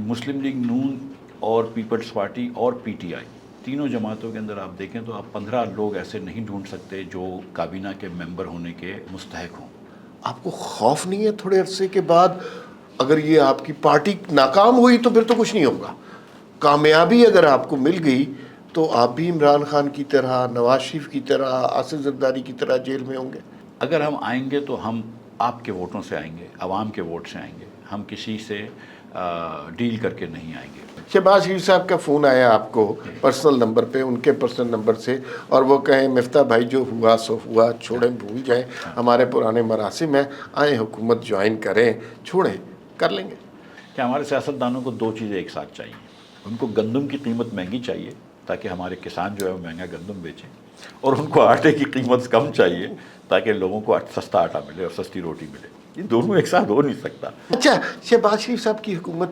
مسلم league نون اور Peoples party اور P T I تینوں جماعتوں کے اندر آپ دیکھیں تو آپ 15 لوگ ایسے نہیں ڈھونڈ سکتے جو کابینہ کے ممبر ہونے کے مستحق ہوں۔ آپ کو خوف نہیں ہے تھوڑے عرصے کے بعد اگر یہ آپ کی پارٹی ناکام ہوئی تو پھر تو کچھ نہیں ہوگا، کامیابی اگر آپ کو مل گئی تو آپ بھی عمران خان کی طرح، نواز شریف کی طرح، آصف زرداری کی طرح جیل میں ہوں گے؟ اگر ہم آئیں گے تو ہم آپ کے ووٹوں سے آئیں گے، عوام کے ووٹ سے آئیں گے، ہم کسی سے ڈیل کر کے نہیں آئیں گے۔ شہباز شریف صاحب کا فون آیا آپ کو پرسنل نمبر پہ، ان کے پرسنل نمبر سے، اور وہ کہیں مفتاح بھائی جو ہوا سو ہوا، چھوڑیں بھول جائیں، ہمارے پرانے مراسم ہیں، آئیں حکومت جوائن کریں، چھوڑیں، کر لیں گے؟ کہ ہمارے سیاستدانوں کو دو چیزیں ایک ساتھ چاہیے، ان کو گندم کی قیمت مہنگی چاہیے تاکہ ہمارے کسان جو ہے وہ مہنگا گندم بیچیں، اور ان کو آٹے کی قیمت کم چاہیے تاکہ لوگوں کو سستا آٹا ملے اور سستی روٹی ملے۔ یہ دونوں ایک ساتھ ہو نہیں سکتا۔ اچھا، شہباز شریف صاحب کی حکومت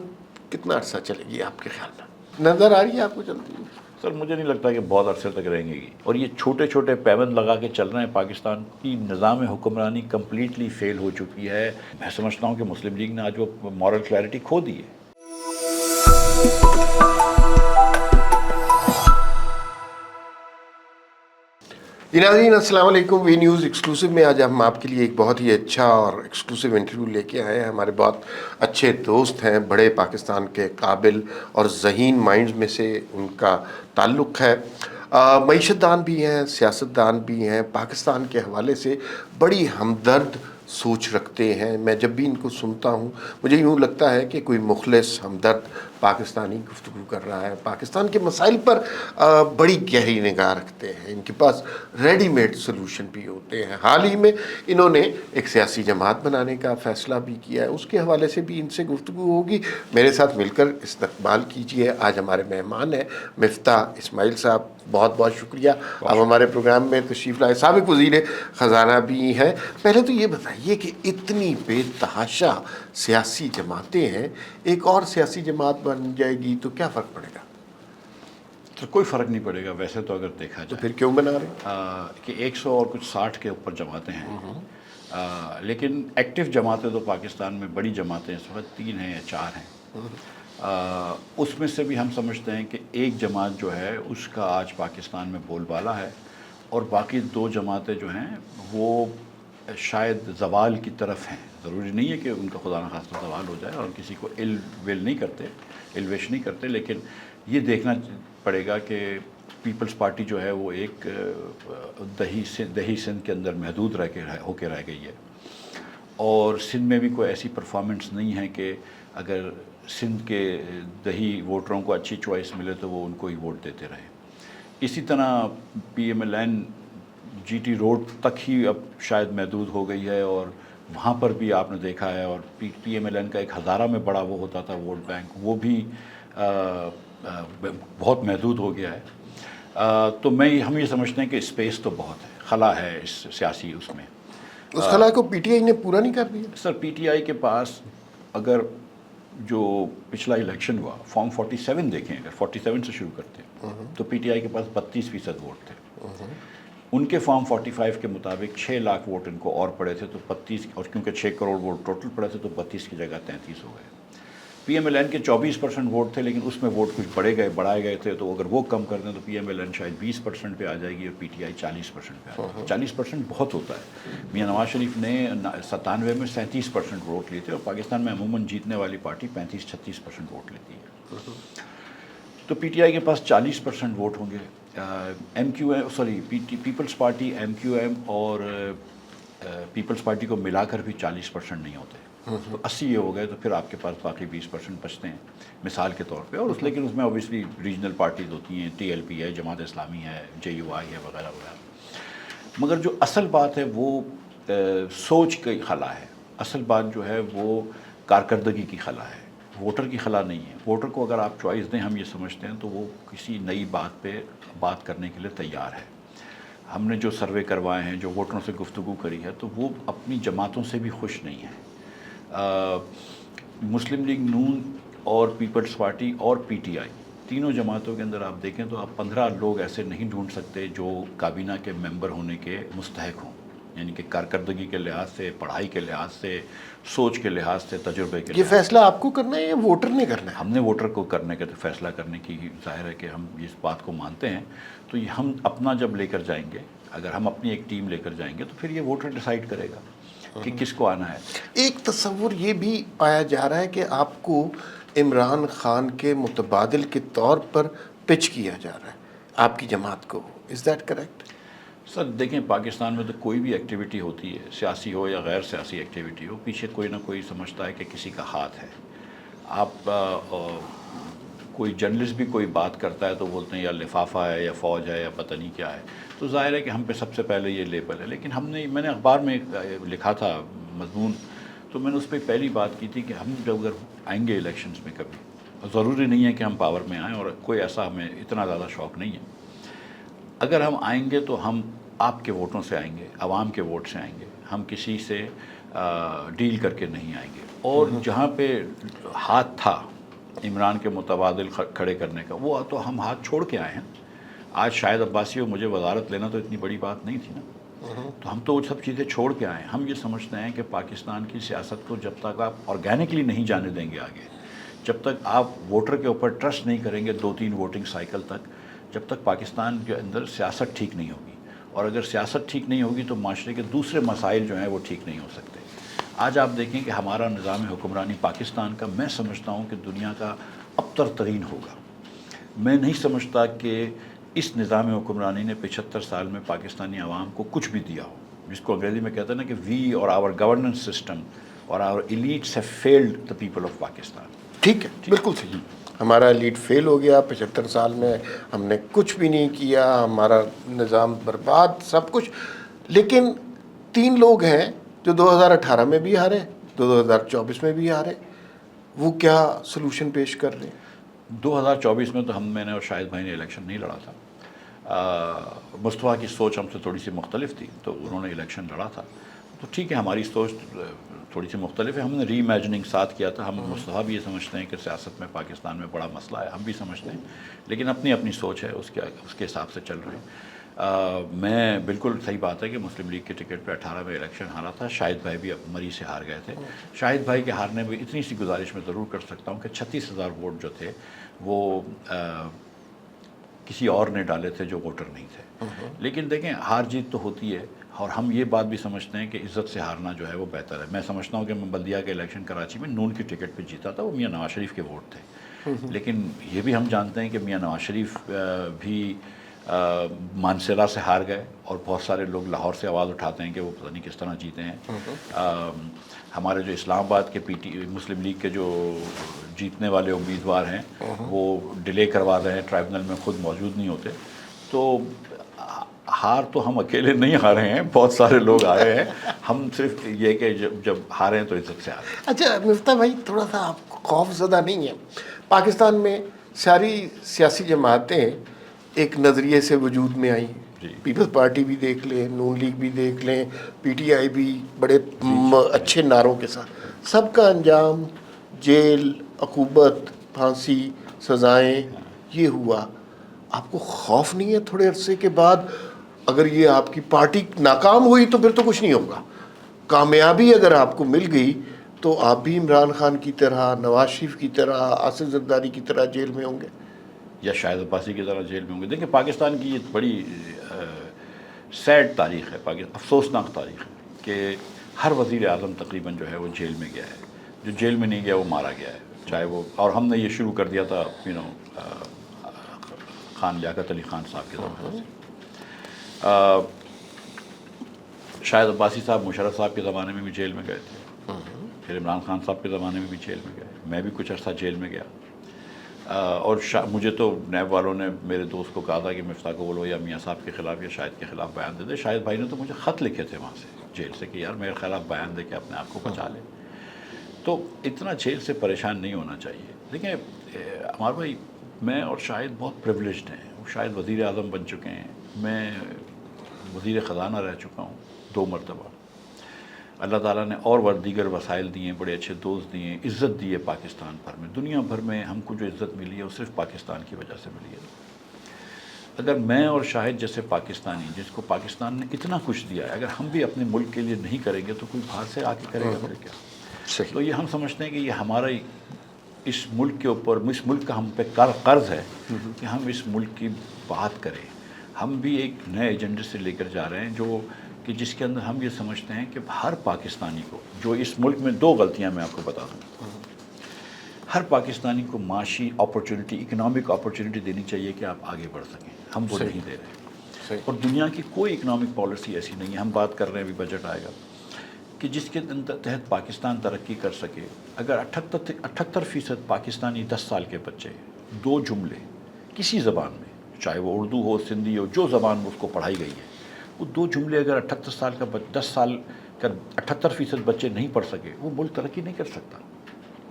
کتنا عرصہ چلے گی آپ کے خیال میں؟ نظر آ رہی ہے آپ کو چلتی ہوئی؟ سر مجھے نہیں لگتا کہ بہت عرصے تک رہیں گی، اور یہ چھوٹے چھوٹے پیبند لگا کے چل رہے ہیں۔ پاکستان کی نظام حکمرانی کمپلیٹلی فیل ہو چکی ہے۔ میں سمجھتا ہوں کہ مسلم لیگ نے آج وہ مورل کلیئرٹی کھو دی ہے۔ جی ناظرین، السلام علیکم۔ وی نیوز ایکسکلوسیو میں آج ہم آپ کے لیے ایک بہت ہی اچھا اور ایکسکلوسیو انٹرویو لے کے آئے ہیں۔ ہمارے بہت اچھے دوست ہیں، بڑے پاکستان کے قابل اور ذہین مائنڈز میں سے ان کا تعلق ہے، معیشت دان بھی ہیں، سیاست دان بھی ہیں، پاکستان کے حوالے سے بڑی ہمدرد سوچ رکھتے ہیں۔ میں جب بھی ان کو سنتا ہوں مجھے یوں لگتا ہے کہ کوئی مخلص ہمدرد پاکستانی گفتگو کر رہا ہے۔ پاکستان کے مسائل پر بڑی گہری نگاہ رکھتے ہیں، ان کے پاس ریڈی میڈ سلوشن بھی ہوتے ہیں۔ حال ہی میں انہوں نے ایک سیاسی جماعت بنانے کا فیصلہ بھی کیا ہے، اس کے حوالے سے بھی ان سے گفتگو ہوگی۔ میرے ساتھ مل کر استقبال کیجیے، آج ہمارے مہمان ہیں مفتاح اسماعیل صاحب۔ بہت بہت شکریہ آپ ہمارے پروگرام میں تشریف لائے۔ سابق وزیر خزانہ بھی ہیں۔ پہلے تو یہ بتائیے کہ اتنی بے تحاشا سیاسی جماعتیں ہیں، ایک اور سیاسی جماعت بن جائے گی تو کیا فرق پڑے گا؟ تو کوئی فرق نہیں پڑے گا ویسے تو، اگر دیکھا تو جائے پھر کیوں بنا رہے ہیں؟ کہ 100 اور کچھ 60 کے اوپر جماعتیں ہیں، لیکن ایکٹیو جماعتیں تو پاکستان میں بڑی جماعتیں اس وقت 3 ہیں یا 4 ہیں۔ اس میں سے بھی ہم سمجھتے ہیں کہ ایک جماعت جو ہے اس کا آج پاکستان میں بول بالا ہے، اور باقی 2 جماعتیں جو ہیں وہ شاید زوال کی طرف ہیں۔ ضروری نہیں ہے کہ ان کا خدا نخواستہ زوال ہو جائے، اور کسی کو الو ویل نہیں کرتے، الویش نہیں کرتے، لیکن یہ دیکھنا پڑے گا کہ پیپلز پارٹی جو ہے وہ ایک دہی سندھ کے اندر محدود ہو کے رہ گئی ہے، اور سندھ میں بھی کوئی ایسی پرفارمنس نہیں ہے کہ اگر سندھ کے دہی ووٹروں کو اچھی چوائس ملے تو وہ ان کو ہی ووٹ دیتے رہیں۔ اسی طرح P M L N G T road تک ہی اب شاید محدود ہو گئی ہے، اور وہاں پر بھی آپ نے دیکھا ہے، اور پی ایم ایل این کا ایک ہزارہ میں بڑا وہ ہوتا تھا ووٹ بینک، وہ بھی بہت محدود ہو گیا ہے۔ تو ہم یہ سمجھتے ہیں کہ اسپیس تو بہت ہے، خلا ہے اس سیاسی اس میں۔ اس خلا کو پی ٹی آئی نے پورا نہیں کر دیا؟ سر پی ٹی آئی کے پاس اگر جو پچھلا الیکشن ہوا، فارم 47 دیکھیں، اگر 47 سے شروع کرتے ہیں تو پی ٹی آئی کے پاس 32% ووٹ تھے۔ ان کے فارم 45 کے مطابق 6 لاکھ ووٹ ان کو اور پڑے تھے، تو 32، اور کیونکہ 6 کروڑ ووٹ ٹوٹل پڑے تھے تو 32 کی جگہ 33 ہو گئے۔ پی ایم ایل این کے 24% ووٹ تھے، لیکن اس میں ووٹ کچھ بڑھائے گئے تھے، تو اگر وہ کم کر دیں تو پی ایم ایل این شاید 20% پہ آ جائے گی، اور پی ٹی آئی 40% پہ آ جائے گی۔ 40% بہت ہوتا ہے۔ میاں نواز شریف نے 97 میں 37% ووٹ لیے تھے، اور پاکستان میں عموماً جیتنے والی پارٹی 35-36% ووٹ لیتی ہے۔ تو پی ٹی آئی کے پاس 40% ووٹ ہوں گے۔ M Q M Peoples Party, M Q M اور پیپلز پارٹی کو ملا کر بھی 40% نہیں ہوتے، تو 80 یہ ہو گئے، تو پھر آپ کے پاس باقی 20% بچتے ہیں مثال کے طور پہ۔ اور لیکن اس میں اوبیسلی ریجنل پارٹیز ہوتی ہیں، ٹی ایل پی ہے، جماعت اسلامی ہے، جے یو آئی ہے، وغیرہ وغیرہ۔ مگر جو اصل بات ہے وہ سوچ کی خلا ہے، اصل بات جو ہے وہ کارکردگی کی خلا ہے، ووٹر کی خلا نہیں ہے۔ ووٹر کو اگر آپ چوائس دیں، ہم یہ سمجھتے ہیں، تو وہ کسی نئی بات پہ بات کرنے کے لیے تیار ہے۔ ہم نے جو سروے کروائے ہیں، جو ووٹروں سے گفتگو کری ہے، تو وہ اپنی جماعتوں سے بھی خوش نہیں ہیں۔ مسلم لیگ نون اور پیپلز پارٹی اور پی ٹی آئی تینوں جماعتوں کے اندر آپ دیکھیں تو آپ 15 لوگ ایسے نہیں ڈھونڈ سکتے جو کابینہ کے ممبر ہونے کے مستحق ہوں۔ یعنی کہ کارکردگی کے لحاظ سے، پڑھائی کے لحاظ سے، سوچ کے لحاظ سے، تجربے کے یہ لحاظ فیصلہ آپ کو کرنا ہے یا ووٹر نے کرنا ہے؟ ہم نے ووٹر کو کرنے کا فیصلہ کرنے کی ظاہر ہے کہ ہم اس بات کو مانتے ہیں. تو یہ ہم اپنا جب لے کر جائیں گے، اگر ہم اپنی ایک ٹیم لے کر جائیں گے تو پھر یہ ووٹر ڈیسائیڈ کرے گا کہ کس کو آنا ہے. ایک تصور یہ بھی پایا جا رہا ہے کہ آپ کو عمران خان کے متبادل کے طور پر پچ کیا جا رہا ہے آپ کی جماعت کو. Is that correct? سر دیکھیں، پاکستان میں تو کوئی بھی ایکٹیویٹی ہوتی ہے، سیاسی ہو یا غیر سیاسی ایکٹیویٹی ہو، پیچھے کوئی نہ کوئی سمجھتا ہے کہ کسی کا ہاتھ ہے. آپ کوئی جرنلسٹ بھی کوئی بات کرتا ہے تو بولتے ہیں یا لفافہ ہے یا فوج ہے یا پتہ نہیں کیا ہے. تو ظاہر ہے کہ ہم پہ سب سے پہلے یہ لیبل ہے. لیکن میں نے اخبار میں لکھا تھا مضمون، تو میں نے اس پہ پہلی بات کی تھی کہ ہم جب اگر آئیں گے الیکشنز میں کبھی، ضروری نہیں ہے کہ ہم پاور میں آئیں، اور کوئی ایسا ہمیں اتنا زیادہ شوق نہیں ہے. اگر ہم آئیں گے تو ہم آپ کے ووٹوں سے آئیں گے، عوام کے ووٹ سے آئیں گے. ہم کسی سے ڈیل کر کے نہیں آئیں گے. اور جہاں پہ ہاتھ تھا عمران کے متبادل کھڑے کرنے کا، وہ تو ہم ہاتھ چھوڑ کے آئے ہیں. آج شاہد عباسی اور مجھے وزارت لینا تو اتنی بڑی بات نہیں تھی نا. تو ہم تو وہ سب چیزیں چھوڑ کے آئے ہیں. ہم یہ سمجھتے ہیں کہ پاکستان کی سیاست کو جب تک آپ آرگینکلی نہیں جانے دیں گے آگے، جب تک آپ ووٹر کے اوپر ٹرسٹ نہیں کریں گے 2-3 ووٹنگ سائیکل تک، جب تک پاکستان کے اندر سیاست ٹھیک نہیں ہوگی. اور اگر سیاست ٹھیک نہیں ہوگی تو معاشرے کے دوسرے مسائل جو ہیں وہ ٹھیک نہیں ہو سکتے. آج آپ دیکھیں کہ ہمارا نظام حکمرانی پاکستان کا، میں سمجھتا ہوں کہ دنیا کا ابتر ترین ہوگا. میں نہیں سمجھتا کہ اس نظام حکمرانی نے 75 سال میں پاکستانی عوام کو کچھ بھی دیا ہو، جس کو انگریزی میں کہتے ہیں نا کہ وی اور آور گورننس سسٹم اور our elites have failed the people of Pakistan. ٹھیک ہے، بالکل صحیح. ہمارا لیڈ فیل ہو گیا 75 سال میں، ہم نے کچھ بھی نہیں کیا، ہمارا نظام برباد، سب کچھ. لیکن 3 لوگ ہیں جو 2018 میں بھی ہارے، 2024 میں بھی ہارے. وہ کیا سلوشن پیش کر رہے ہیں؟ 2024 میں تو میں نے اور شاہد بھائی نے الیکشن نہیں لڑا تھا. مصطفیٰ کی سوچ ہم سے تھوڑی سی مختلف تھی تو انہوں نے الیکشن لڑا تھا. تو ٹھیک ہے، ہماری سوچ تھوڑی سی مختلف ہے. ہم نے ری امیجننگ ساتھ کیا تھا. ہم مصطفیٰ بھی یہ سمجھتے ہیں کہ سیاست میں پاکستان میں بڑا مسئلہ ہے، ہم بھی سمجھتے ہیں، لیکن اپنی اپنی سوچ ہے، اس کے حساب سے چل رہے ہیں. میں بالکل صحیح بات ہے کہ مسلم لیگ کے ٹکٹ پہ 18 میں الیکشن ہارا تھا. شاہد بھائی بھی مری سے ہار گئے تھے. شاہد بھائی کے ہارنے میں اتنی سی گزارش میں ضرور کر سکتا ہوں کہ 36,000 ووٹ جو تھے وہ کسی اور نے ڈالے تھے جو ووٹر نہیں تھے. لیکن دیکھیں، ہار جیت تو ہوتی ہے، اور ہم یہ بات بھی سمجھتے ہیں کہ عزت سے ہارنا جو ہے وہ بہتر ہے. میں سمجھتا ہوں کہ میں بلدیہ کے الیکشن کراچی میں نون کی ٹکٹ پہ جیتا تھا، وہ میاں نواز شریف کے ووٹ تھے. لیکن یہ بھی ہم جانتے ہیں کہ میاں نواز شریف بھی مانسیرا سے ہار گئے، اور بہت سارے لوگ لاہور سے آواز اٹھاتے ہیں کہ وہ پتہ نہیں کس طرح جیتے ہیں. ہمارے جو اسلام آباد کے مسلم لیگ کے جو جیتنے والے امیدوار ہیں وہ ڈیلے کروا رہے ہیں، ٹرائبونل میں خود موجود نہیں ہوتے. تو ہار تو ہم اکیلے نہیں ہارے ہیں، بہت سارے لوگ آئے ہیں. ہم صرف یہ کہ جب ہارے ہیں تو عزت سے ہارے. اچھا مفتاح بھائی، تھوڑا سا آپ کو خوف زدہ نہیں ہے؟ پاکستان میں ساری سیاسی جماعتیں ایک نظریے سے وجود میں آئیں. پیپلز پارٹی بھی دیکھ لیں، نون لیگ بھی دیکھ لیں، پی ٹی آئی بھی بڑے اچھے نعروں کے ساتھ. سب کا انجام جیل، عقوبت، پھانسی، سزائیں، یہ ہوا. آپ کو خوف نہیں ہے تھوڑے عرصے کے بعد اگر یہ آپ کی پارٹی ناکام ہوئی تو پھر تو کچھ نہیں ہوگا، کامیابی اگر آپ کو مل گئی تو آپ بھی عمران خان کی طرح، نواز شریف کی طرح، آصف زرداری کی طرح جیل میں ہوں گے، یا شاہد عباسی کی طرح جیل میں ہوں گے؟ دیکھیں، پاکستان کی یہ بڑی سیڈ تاریخ ہے، افسوسناک تاریخ ہے کہ ہر وزیر اعظم تقریباً جو ہے وہ جیل میں گیا ہے. جو جیل میں نہیں گیا وہ مارا گیا ہے، چاہے وہ، اور ہم نے یہ شروع کر دیا تھا خان لیاقت علی خان صاحب کے زمانے سے. شاہد عباسی صاحب مشرف صاحب کے زمانے میں بھی جیل میں گئے تھے، پھر عمران خان صاحب کے زمانے میں بھی جیل میں گئے. میں بھی کچھ عرصہ جیل میں گیا. اور مجھے تو نیب والوں نے میرے دوست کو کہا تھا کہ مفتاح کو بولو یا میاں صاحب کے خلاف یا شاہد کے خلاف بیان دے دے. شاہد بھائی نے تو مجھے خط لکھے تھے وہاں سے جیل سے کہ یار میرے خلاف بیان دے کے اپنے آپ کو بچا لے. تو اتنا جیل سے پریشان نہیں ہونا چاہیے. دیکھیں عمار بھائی، میں اور شاہد بہت پریولیجڈ ہیں. شاید وزیر اعظم بن چکے ہیں، میں وزیر خزانہ رہ چکا ہوں 2 مرتبہ. اللہ تعالیٰ نے اور دیگر وسائل دیے، بڑے اچھے دوست دیے، عزت دی ہے پاکستان بھر میں. دنیا بھر میں ہم کو جو عزت ملی ہے وہ صرف پاکستان کی وجہ سے ملی ہے. اگر میں اور شاہد جیسے پاکستانی جس کو پاکستان نے اتنا کچھ دیا ہے، اگر ہم بھی اپنے ملک کے لیے نہیں کریں گے تو کوئی باہر سے آ کے کرے گا پھر کیا؟ صحیح. تو یہ ہم سمجھتے ہیں کہ یہ ہمارا اس ملک کے اوپر، اس ملک کا ہم پہ قرض ہے کہ ہم اس ملک کی بات کریں. ہم بھی ایک نئے ایجنڈے سے لے کر جا رہے ہیں جو کہ جس کے اندر ہم یہ سمجھتے ہیں کہ ہر پاکستانی کو، جو اس ملک میں 2 غلطیاں میں آپ کو بتا دوں، ہر پاکستانی کو معاشی اپرچونٹی، اکنامک اپرچونٹی دینی چاہیے کہ آپ آگے بڑھ سکیں. ہم وہ نہیں دے رہے ہیں. اور دنیا کی کوئی اکنامک پالیسی ایسی نہیں ہے. ہم بات کر رہے ہیں، ابھی بجٹ آئے گا، کہ جس کے تحت پاکستان ترقی کر سکے. اگر 78% پاکستانی 10 سال کے بچے 2 جملے کسی زبان میں، چاہے وہ اردو ہو، سندھی ہو، جو زبان اس کو پڑھائی گئی ہے، وہ 2 جملے اگر 10 سال کا 78% بچے نہیں پڑھ سکے، وہ ملک ترقی نہیں کر سکتا.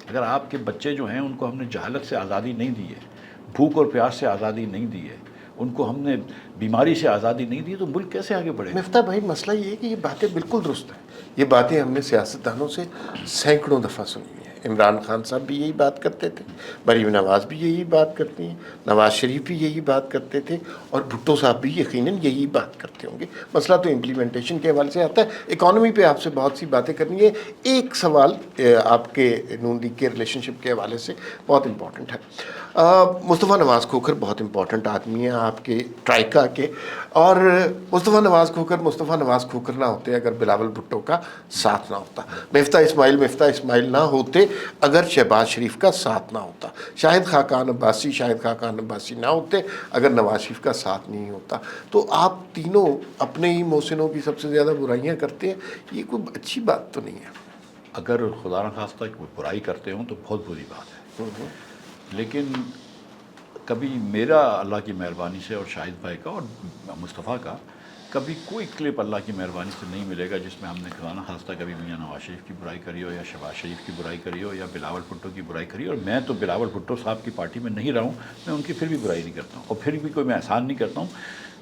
اگر آپ کے بچے جو ہیں ان کو ہم نے جہالت سے آزادی نہیں دی ہے، بھوک اور پیاس سے آزادی نہیں دی ہے، ان کو ہم نے بیماری سے آزادی نہیں دی، تو ملک کیسے آگے بڑھے گا؟ مفتاح بھائی، مسئلہ یہ ہے کہ یہ باتیں بالکل درست ہیں. یہ باتیں ہم نے سیاستدانوں سے سینکڑوں دفعہ سنی ہیں. عمران خان صاحب بھی یہی بات کرتے تھے، مریم نواز بھی یہی بات کرتی ہیں، نواز شریف بھی یہی بات کرتے تھے، اور بھٹو صاحب بھی یقیناً یہی بات کرتے ہوں گے. مسئلہ تو امپلیمنٹیشن کے حوالے سے آتا ہے. اکانومی پہ آپ سے بہت سی باتیں کرنی ہے. ایک سوال آپ کے نون لیگ کے ریلیشن شپ کے حوالے سے بہت امپورٹنٹ ہے. مصطفیٰ نواز کھوکھر بہت امپورٹنٹ آدمی ہیں آپ کے ٹرائکا کے، اور مصطفیٰ نواز کھوکھر نہ ہوتے اگر بلاول بھٹو کا ساتھ نہ ہوتا، مفتاح اسماعیل نہ ہوتے اگر شہباز شریف کا ساتھ نہ ہوتا، شاہد خاقان عباسی نہ ہوتے اگر نواز شریف کا ساتھ نہیں ہوتا. تو آپ تینوں اپنے ہی محسنوں کی سب سے زیادہ برائیاں کرتے ہیں. یہ کوئی اچھی بات تو نہیں ہے. اگر خدا نخواستہ کوئی برائی کرتے ہوں تو بہت بری بات ہے. لیکن کبھی میرا اللہ کی مہربانی سے، اور شاہد بھائی کا اور مصطفیٰ کا، کبھی کوئی کلپ اللہ کی مہربانی سے نہیں ملے گا جس میں ہم نے خدا نخواستہ کبھی میاں نواز شریف کی برائی کری ہو، یا شہباز شریف کی برائی کری ہو، یا بلاول بھٹو کی برائی کری ہو. اور میں تو بلاول بھٹو صاحب کی پارٹی میں نہیں رہا ہوں، میں ان کی پھر بھی برائی نہیں کرتا ہوں، اور پھر بھی کوئی میں احسان نہیں کرتا ہوں.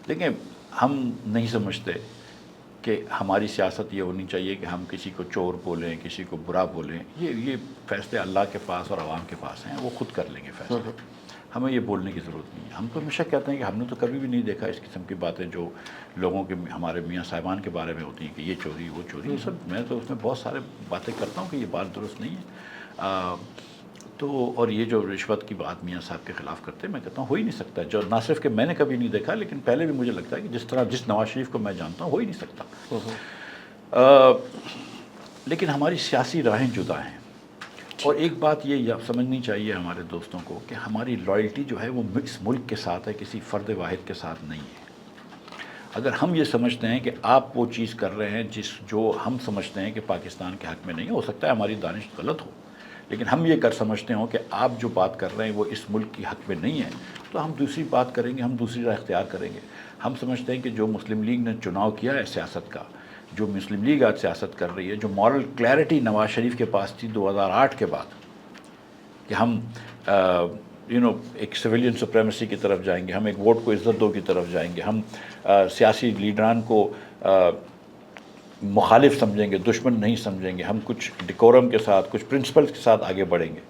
دیکھیں، ہم نہیں سمجھتے کہ ہماری سیاست یہ ہونی چاہیے کہ ہم کسی کو چور بولیں، کسی کو برا بولیں. یہ فیصلے اللہ کے پاس اور عوام کے پاس ہیں، وہ خود کر لیں گے فیصلے. ہمیں یہ بولنے کی ضرورت نہیں ہے. ہم تو ہمیشہ کہتے ہیں کہ ہم نے تو کبھی بھی نہیں دیکھا اس قسم کی باتیں جو لوگوں کے، ہمارے میاں صاحبان کے بارے میں ہوتی ہیں کہ یہ چوری، وہ چوری. یہ سب میں تو اس میں بہت سارے باتیں کرتا ہوں کہ یہ بات درست نہیں ہے. تو اور یہ جو رشوت کی بات میاں صاحب کے خلاف کرتے ہیں، میں کہتا ہوں ہو ہی نہیں سکتا. جو نہ صرف کہ میں نے کبھی نہیں دیکھا، لیکن پہلے بھی مجھے لگتا ہے کہ جس نواز شریف کو میں جانتا ہوں ہو ہی نہیں سکتا. لیکن ہماری سیاسی راہیں جدا ہیں. اور ایک بات یہ سمجھنی چاہیے ہمارے دوستوں کو کہ ہماری لائلٹی جو ہے وہ اس ملک کے ساتھ ہے، کسی فرد واحد کے ساتھ نہیں ہے. اگر ہم یہ سمجھتے ہیں کہ آپ وہ چیز کر رہے ہیں جو ہم سمجھتے ہیں کہ پاکستان کے حق میں نہیں، ہو سکتا ہے ہماری دانش غلط ہو، لیکن ہم یہ سمجھتے ہوں کہ آپ جو بات کر رہے ہیں وہ اس ملک کی حق میں نہیں ہے، تو ہم دوسری بات کریں گے، ہم دوسری راہ اختیار کریں گے. ہم سمجھتے ہیں کہ جو مسلم لیگ نے چناؤ کیا ہے سیاست کا، جو مسلم لیگ آج سیاست کر رہی ہے، جو مورل کلیئرٹی نواز شریف کے پاس تھی 2008 کے بعد کہ ہم ایک سویلین سپریمیسی کی طرف جائیں گے، ہم ایک ووٹ کو عزت دو کی طرف جائیں گے، ہم سیاسی لیڈران کو مخالف سمجھیں گے، دشمن نہیں سمجھیں گے، ہم کچھ ڈیکورم کے ساتھ، کچھ پرنسپلز کے ساتھ آگے بڑھیں گے.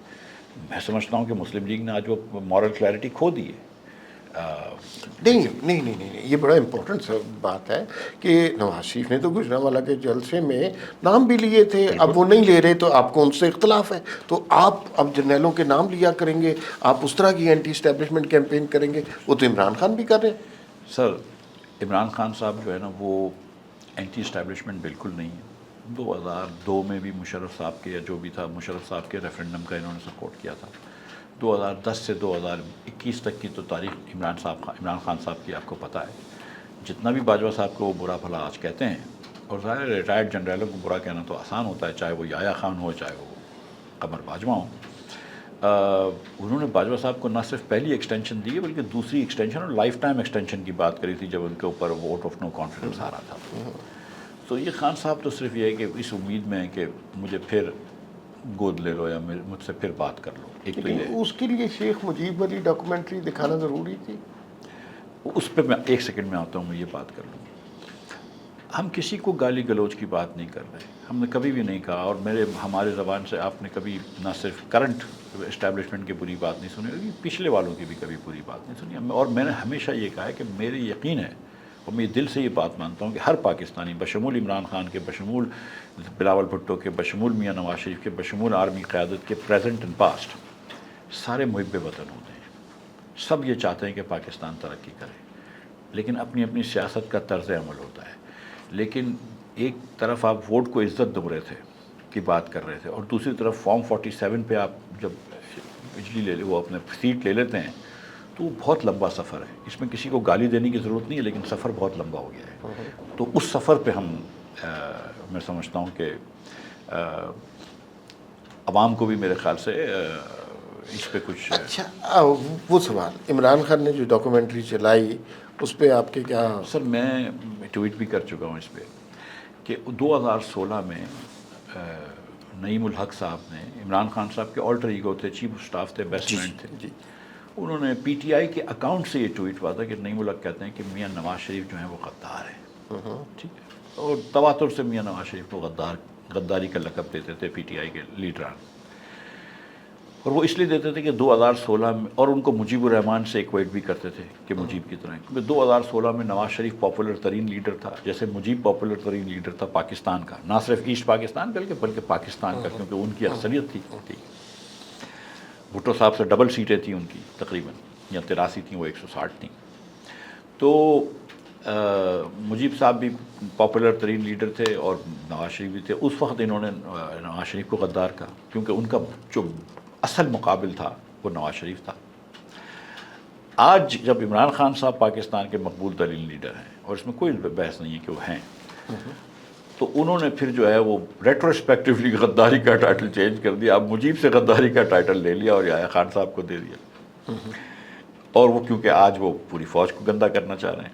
میں سمجھتا ہوں کہ مسلم لیگ نے آج وہ مورل کلیئرٹی کھو دی ہے. نہیں، یہ بڑا امپورٹنٹ بات ہے کہ نواز شریف نے تو گجرانوالہ کے جلسے میں نام بھی لیے تھے، اب وہ نہیں لے رہے تو آپ کو ان سے اختلاف ہے، تو آپ اب جرنیلوں کے نام لیا کریں گے، آپ اس طرح کی اینٹی اسٹیبلشمنٹ کیمپین کریں گے. وہ تو عمران خان بھی کر رہے ہیں. سر، عمران خان صاحب جو ہے نا وہ اینٹی اسٹیبلشمنٹ بالکل نہیں ہے. 2002 میں بھی مشرف صاحب کے، یا جو بھی تھا، مشرف صاحب کے ریفرینڈم کا انہوں نے سپورٹ کیا تھا. 2010 سے 2021 تک کی تو تاریخ عمران خان صاحب کی آپ کو پتہ ہے. جتنا بھی باجوہ صاحب کو وہ برا بھلا آج کہتے ہیں، اور ظاہر ریٹائرڈ جنرلوں کو برا کہنا تو آسان ہوتا ہے، چاہے وہ یحییٰ خان ہو، چاہے وہ قمر باجوہ ہوں. انہوں نے باجوہ صاحب کو نہ صرف پہلی ایکسٹینشن دی ہے بلکہ دوسری ایکسٹینشن اور لائف ٹائم ایکسٹینشن کی بات کری تھی جب ان کے اوپر ووٹ آف نو کانفیڈنس آ رہا تھا. تو یہ خان صاحب تو صرف یہ ہے کہ اس امید میں ہے کہ مجھے پھر گود لے لو یا مجھ سے پھر بات کر لو. ایک تو یہ اس کے لیے شیخ مجیب والی ڈاکومنٹری دکھانا ضروری تھی. اس پہ میں 1 سیکنڈ میں آتا ہوں، میں یہ بات کر لوں. ہم کسی کو گالی گلوچ کی بات نہیں کر رہے، ہم نے کبھی بھی نہیں کہا، اور ہمارے زبان سے آپ نے کبھی نہ صرف کرنٹ اسٹیبلشمنٹ کی بری بات نہیں سنی ہوگی، پچھلے والوں کی بھی کبھی بری بات نہیں سنی، اور میں نے ہمیشہ یہ کہا ہے کہ میرے یقین ہے اور میں دل سے یہ بات مانتا ہوں کہ ہر پاکستانی بشمول عمران خان کے، بشمول بلاول بھٹو کے، بشمول میاں نواز شریف کے، بشمول آرمی قیادت کے پریزنٹ اینڈ پاسٹ، سارے محب وطن ہوتے ہیں، سب یہ چاہتے ہیں کہ پاکستان ترقی کرے، لیکن اپنی اپنی سیاست کا طرز عمل ہوتا ہے۔ لیکن ایک طرف آپ ووٹ کو عزت دو رہے تھے کی بات کر رہے تھے، اور دوسری طرف فارم 47 پہ آپ جب بجلی وہ اپنے سیٹ لے لیتے ہیں تو وہ بہت لمبا سفر ہے، اس میں کسی کو گالی دینے کی ضرورت نہیں ہے، لیکن سفر بہت لمبا ہو گیا ہے، تو اس سفر پہ میں سمجھتا ہوں کہ عوام کو بھی میرے خیال سے اس پہ کچھ اچھا وہ سوال، عمران خان نے جو ڈاکومنٹری چلائی اس پہ آپ کے کیا؟ سر میں ٹویٹ بھی کر چکا ہوں اس پہ کہ 2016 میں نعیم الحق صاحب نے، عمران خان صاحب کے آلٹر ایگو تھے، چیف آف اسٹاف تھے، بیسٹ فرینڈ تھے، جی انہوں نے پی ٹی آئی کے اکاؤنٹ سے یہ ٹویٹ ہوا تھا کہ نعیم الحق کہتے ہیں کہ میاں نواز شریف جو ہیں وہ غدار ہیں، ٹھیک ہے، اور تواتر سے میاں نواز شریف کو غداری کا لقب دیتے تھے پی ٹی آئی کے لیڈران، اور وہ اس لیے دیتے تھے کہ 2016 میں، اور ان کو مجیب الرحمان سے ایکویٹ بھی کرتے تھے کہ مجیب کی طرح، کیونکہ 2016 میں نواز شریف پاپولر ترین لیڈر تھا، جیسے مجیب پاپولر ترین لیڈر تھا پاکستان کا، نہ صرف ایسٹ پاکستان بلکہ پاکستان کا، کیونکہ ان کی اکثریت تھی، بھٹو صاحب سے ڈبل سیٹیں تھیں ان کی تقریباً، یا 83 تھیں، وہ 160 تھیں، تو مجیب صاحب بھی پاپولر ترین لیڈر تھے اور نواز شریف بھی تھے، اس وقت انہوں نے نواز شریف کو غدار کہا، کیونکہ ان کا جو اصل مقابل تھا وہ نواز شریف تھا۔ آج جب عمران خان صاحب پاکستان کے مقبول ترین لیڈر ہیں، اور اس میں کوئی بحث نہیں ہے کہ وہ ہیں، تو انہوں نے پھر جو ہے وہ ریٹروسپیکٹیولی غداری کا ٹائٹل چینج کر دیا، اب مجیب سے غداری کا ٹائٹل لے لیا اور یحییٰ خان صاحب کو دے دیا، اور وہ کیونکہ آج وہ پوری فوج کو گندا کرنا چاہ رہے ہیں،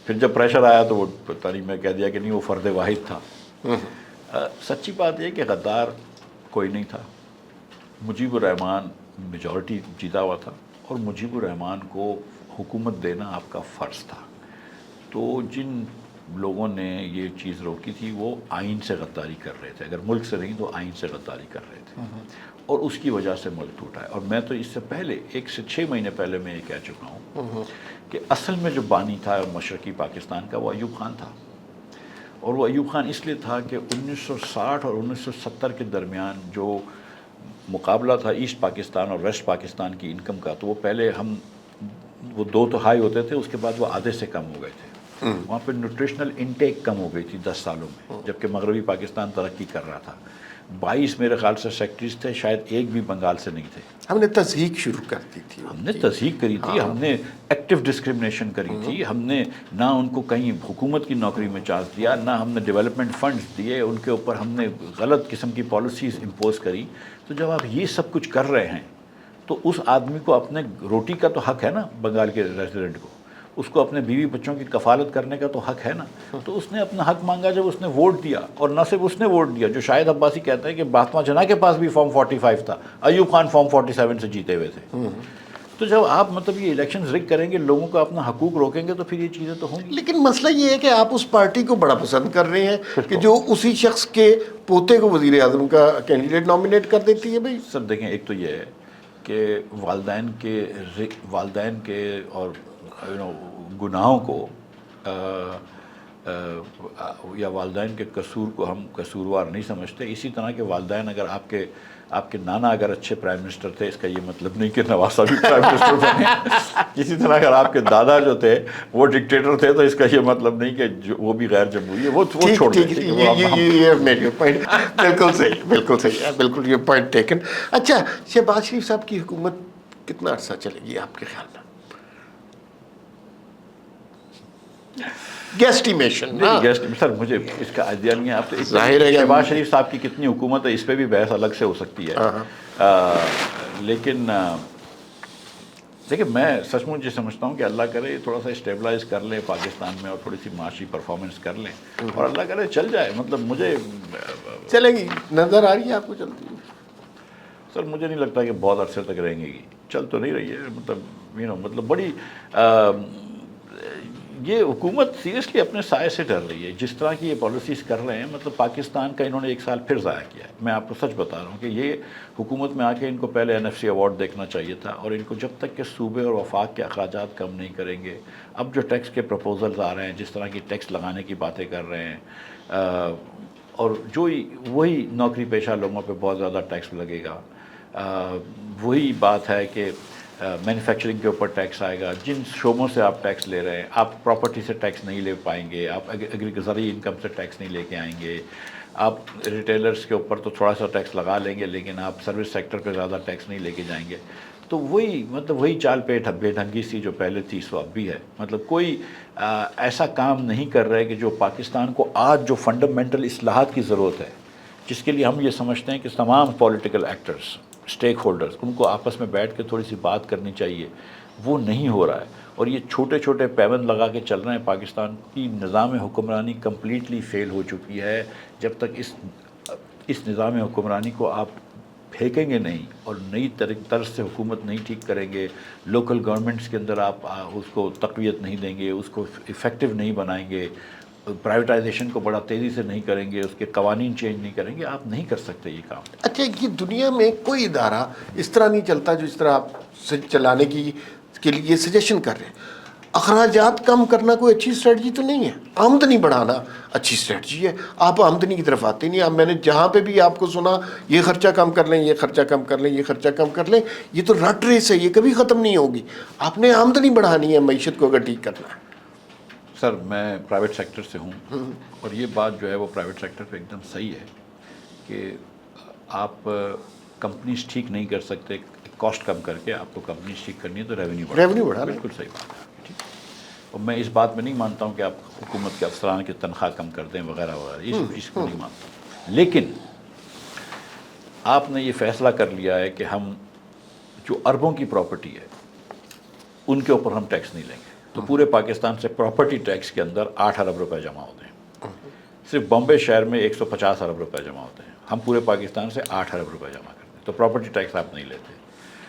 پھر جب پریشر آیا تو وہ تعلیم میں کہہ دیا کہ نہیں وہ فرد واحد تھا۔ سچی بات یہ کہ غدار کوئی نہیں تھا، مجیب الرحمان میجورٹی جیتا ہوا تھا، اور مجیب الرحمان کو حکومت دینا آپ کا فرض تھا، تو جن لوگوں نے یہ چیز روکی تھی وہ آئین سے غداری کر رہے تھے، اگر ملک سے نہیں تو آئین سے غداری کر رہے تھے، اور اس کی وجہ سے ملک ٹوٹا ہے۔ اور میں تو اس سے پہلے 1 سے 6 مہینے پہلے میں یہ کہہ چکا ہوں کہ اصل میں جو بانی تھا مشرقی پاکستان کا وہ ایوب خان تھا، اور وہ ایوب خان اس لیے تھا کہ 1960 اور 1970 کے درمیان جو مقابلہ تھا ایسٹ پاکستان اور ویسٹ پاکستان کی انکم کا، تو وہ پہلے وہ 2/3 ہوتے تھے، اس کے بعد وہ آدھے سے کم ہو گئے تھے، وہاں پہ نیوٹریشنل انٹیک کم ہو گئی تھی 10 سالوں میں، جبکہ مغربی پاکستان ترقی کر رہا تھا، 22 میرے خیال سے سیکٹریز تھے، شاید ایک بھی بنگال سے نہیں تھے۔ ہم نے تضحیق شروع کر دی تھی، ہم نے تضحیق کری تھی، ہم نے ایکٹیو ڈسکرمنیشن کری تھی، ہم نے نہ ان کو کہیں حکومت کی نوکری میں چانس دیا، نہ ہم نے ڈیولپمنٹ فنڈز دیے، ان کے اوپر ہم نے غلط قسم کی پالیسیز امپوز کری۔ تو جب آپ یہ سب کچھ کر رہے ہیں تو اس آدمی کو اپنے روٹی کا تو حق ہے نا، بنگال کے ریزیڈنٹ کو، اس کو اپنے بیوی بچوں کی کفالت کرنے کا تو حق ہے نا، تو اس نے اپنا حق مانگا جب اس نے ووٹ دیا، اور نہ صرف اس نے ووٹ دیا، جو شاہد عباسی کہتا ہے کہ فاطمہ جناح کے پاس بھی فارم 45 تھا، ایوب خان فارم 47 سے جیتے ہوئے تھے، تو جب آپ مطلب یہ الیکشنز رگ کریں گے، لوگوں کا اپنا حقوق روکیں گے، تو پھر یہ چیزیں تو ہوں گی۔ لیکن مسئلہ یہ ہے کہ آپ اس پارٹی کو بڑا پسند کر رہے ہیں کہ جو اسی شخص کے پوتے کو وزیر اعظم کا کینڈیڈیٹ نامینیٹ کر دیتی ہے۔ بھائی سر دیکھیں، ایک تو یہ ہے کہ والدین کے اور گناہوں کو یا والدین کے قصور کو ہم قصوروار نہیں سمجھتے، اسی طرح کے والدین اگر آپ کے نانا اگر اچھے پرائم منسٹر تھے، اس کا یہ مطلب نہیں کہ نواسہ بھی پرائم منسٹر بنے، اسی طرح اگر آپ کے دادا جو تھے وہ ڈکٹیٹر تھے، تو اس کا یہ مطلب نہیں کہ وہ بھی غیر جمہوری ہے، وہ چھوڑ دیں۔ بالکل صحیح، بالکل صحیح ہے، بالکل یہ پوائنٹ ٹیکن۔ اچھا، شہباز شریف صاحب کی حکومت کتنا عرصہ چلے گی آپ کے خیال میں؟ گیسٹیمیشن سر مجھے اس کا آئیڈیا نہیں ہے، آپ تو ظاہر ہے شہباز شریف صاحب کی کتنی حکومت ہے اس پہ بھی بحث الگ سے ہو سکتی ہے، لیکن دیکھیں میں سچ مچ یہ سمجھتا ہوں کہ اللہ کرے تھوڑا سا اسٹیبلائز کر لیں پاکستان میں، اور تھوڑی سی معاشی پرفارمنس کر لیں، اور اللہ کرے چل جائے، مطلب مجھے چلے گی، نظر آ رہی ہے آپ کو چلتی؟ سر مجھے نہیں لگتا کہ بہت عرصے تک رہیں گے گی، چل تو نہیں رہی ہے، مطلب مطلب بڑی یہ حکومت سیریسلی اپنے سائے سے ڈر رہی ہے جس طرح کی یہ پالیسیز کر رہے ہیں. مطلب پاکستان کا انہوں نے 1 سال پھر ضائع کیا ہے. میں آپ کو سچ بتا رہا ہوں کہ یہ حکومت میں آ کے ان کو پہلے NFC ایوارڈ دیکھنا چاہیے تھا, اور ان کو جب تک کہ صوبے اور وفاق کے اخراجات کم نہیں کریں گے, اب جو ٹیکس کے پروپوزلز آ رہے ہیں, جس طرح کی ٹیکس لگانے کی باتیں کر رہے ہیں, اور جو وہی نوکری پیشہ لوگوں پہ بہت زیادہ ٹیکس لگے گا, وہی بات ہے کہ مینوفیکچرنگ کے اوپر ٹیکس آئے گا. جن شعبوں سے آپ ٹیکس لے رہے ہیں, آپ پراپرٹی سے ٹیکس نہیں لے پائیں گے, آپ زرعی انکم سے ٹیکس نہیں لے کے آئیں گے, آپ ریٹیلرز کے اوپر تو تھوڑا سا ٹیکس لگا لیں گے لیکن آپ سروس سیکٹر پہ زیادہ ٹیکس نہیں لے کے جائیں گے. تو وہی چال پہ بے ڈھنگی سی جو پہلے تھی سو اب بھی ہے. مطلب کوئی ایسا کام نہیں کر رہے کہ جو پاکستان کو آج جو فنڈامنٹل اصلاحات کی ضرورت ہے, جس کے لیے ہم یہ سمجھتے ہیں کہ تمام پولیٹیکل ایکٹرز, اسٹیک ہولڈرز, ان کو آپس میں بیٹھ کے تھوڑی سی بات کرنی چاہیے. وہ نہیں ہو رہا ہے, اور یہ چھوٹے چھوٹے پیبند لگا کے چل رہے ہیں. پاکستان کی نظام حکمرانی کمپلیٹلی فیل ہو چکی ہے. جب تک اس نظام حکمرانی کو آپ پھینکیں گے نہیں اور نئی طرز سے حکومت نہیں ٹھیک کریں گے, لوکل گورنمنٹس کے اندر آپ اس کو تقویت نہیں دیں گے, اس کو افیکٹو نہیں بنائیں گے, پرائیویٹائزیشن کو بڑا تیزی سے نہیں کریں گے, اس کے قوانین چینج نہیں کریں گے, آپ نہیں کر سکتے یہ کام. اچھا, یہ دنیا میں کوئی ادارہ اس طرح نہیں چلتا جو اس طرح آپ چلانے کے لیے سجیشن کر رہے ہیں. اخراجات کم کرنا کوئی اچھی اسٹریٹجی تو نہیں ہے, آمدنی بڑھانا اچھی اسٹریٹجی ہے. آپ آمدنی کی طرف آتے نہیں. اب میں نے جہاں پہ بھی آپ کو سنا, یہ خرچہ کم کر لیں, یہ خرچہ کم کر لیں, یہ خرچہ کم کر لیں, یہ تو رٹ ریس ہے, یہ کبھی ختم نہیں ہوگی. آپ نے آمدنی بڑھانی ہے معیشت کو اگر ٹھیک کرنا ہے. سر میں پرائیویٹ سیکٹر سے ہوں, اور یہ بات جو ہے وہ پرائیویٹ سیکٹر پہ ایک دم صحیح ہے کہ آپ کمپنیز ٹھیک نہیں کر سکتے. کاسٹ کم کر کے آپ کو کمپنیز ٹھیک کرنی ہے تو ریونیو بڑھانا, بالکل صحیح بات ہے. ٹھیک, اور میں اس بات میں نہیں مانتا ہوں کہ آپ حکومت کے افسران کی تنخواہ کم کر دیں وغیرہ وغیرہ, اس کو نہیں مانتا. لیکن آپ نے یہ فیصلہ کر لیا ہے کہ ہم جو اربوں کی پراپرٹی ہے ان کے اوپر ہم ٹیکس نہیں لیں گے. تو پورے پاکستان سے پراپرٹی ٹیکس کے اندر 8 ارب روپے جمع ہوتے ہیں. صرف بامبے شہر میں 150 ارب روپے جمع ہوتے ہیں. ہم پورے پاکستان سے 8 ارب روپے جمع کرتے ہیں. تو پراپرٹی ٹیکس آپ نہیں لیتے.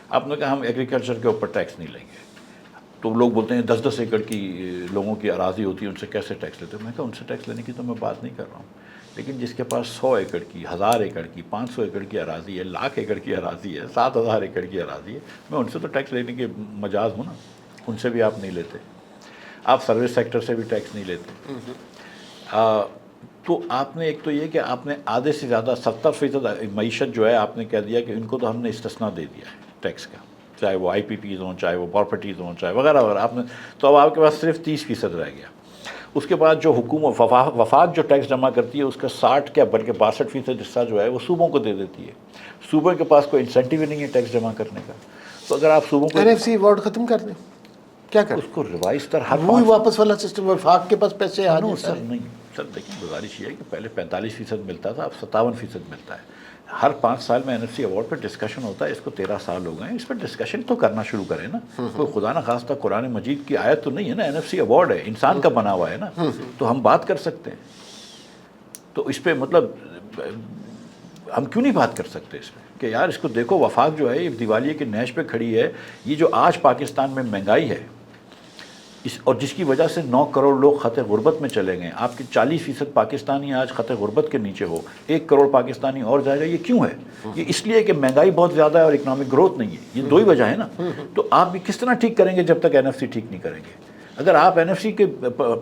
آپ نے کہا ہم ایگریکلچر کے اوپر ٹیکس نہیں لیں گے. تو لوگ بولتے ہیں 10-10 ایکڑ کی لوگوں کی اراضی ہوتی ہے, ان سے کیسے ٹیکس لیتے ہیں. میں کہا ان سے ٹیکس لینے کی تو میں بات نہیں کر رہا ہوں, لیکن جس کے پاس 100 ایکڑ کی, 1000 ایکڑ کی, 500 ایکڑ کی اراضی ہے, 1,00,000 ایکڑ کی اراضی ہے, 7,000 ایکڑ کی اراضی ہے, میں ان سے تو ٹیکس لینے کے مجاز ہوں نا. ان سے بھی آپ نہیں لیتے. آپ سروس سیکٹر سے بھی ٹیکس نہیں لیتے. تو آپ نے ایک تو یہ کہ آپ نے آدھے سے زیادہ 70% معیشت جو ہے آپ نے کہہ دیا کہ ان کو تو ہم نے استثنا دے دیا ہے ٹیکس کا, چاہے وہ IPPs ہوں, چاہے وہ پراپرٹیز ہوں, چاہے وغیرہ وغیرہ. آپ نے تو اب آپ کے پاس صرف 30% رہ گیا. اس کے بعد جو حکومت وفاق جو ٹیکس جمع کرتی ہے اس کا 60 کیا بلکہ 62% حصہ جو ہے وہ صوبوں کو دے دیتی ہے. صوبے کے پاس کوئی انسینٹیو ہی نہیں ہے ٹیکس جمع کرنے کا. تو اگر آپ صوبوں کو NFC ایوارڈ ختم کر دیں, کیا کریں, اس کو ریوائز کر ہر وہی واپس والا سسٹم, وفاق کے پاس پیسے آ جائیں. سر نہیں سر, دیکھیں گزارش یہ ہے کہ پہلے 45% ملتا تھا, اب 57% ملتا ہے. ہر 5 سال میں NFC ایوارڈ پہ ڈسکشن ہوتا ہے. اس کو 13 سال ہو گئے ہیں, اس پہ ڈسکشن تو کرنا شروع کریں نا. کوئی خدا نہ خواستہ قرآن مجید کی آیت تو نہیں ہے نا, NFC ایوارڈ ہے, انسان کا بنا ہوا ہے نا, تو ہم بات کر سکتے ہیں. تو اس پہ مطلب ہم کیوں نہیں بات کر سکتے اس پہ کہ یار اس کو دیکھو, وفاق جو ہے یہ دیوالیے کے نیش پہ کھڑی ہے. یہ جو آج پاکستان میں مہنگائی ہے اور جس کی وجہ سے 9 کروڑ لوگ خط غربت میں چلے گئے, آپ کے 40% پاکستانی آج خط غربت کے نیچے ہو, 1 کروڑ پاکستانی اور جائے گا. یہ کیوں ہے؟ یہ اس لیے کہ مہنگائی بہت زیادہ ہے اور اکنامک گروتھ نہیں ہے. یہ 2 ہی وجہ ہے نا. تو آپ بھی کس طرح ٹھیک کریں گے جب تک NFC ٹھیک نہیں کریں گے. اگر آپ NFC کے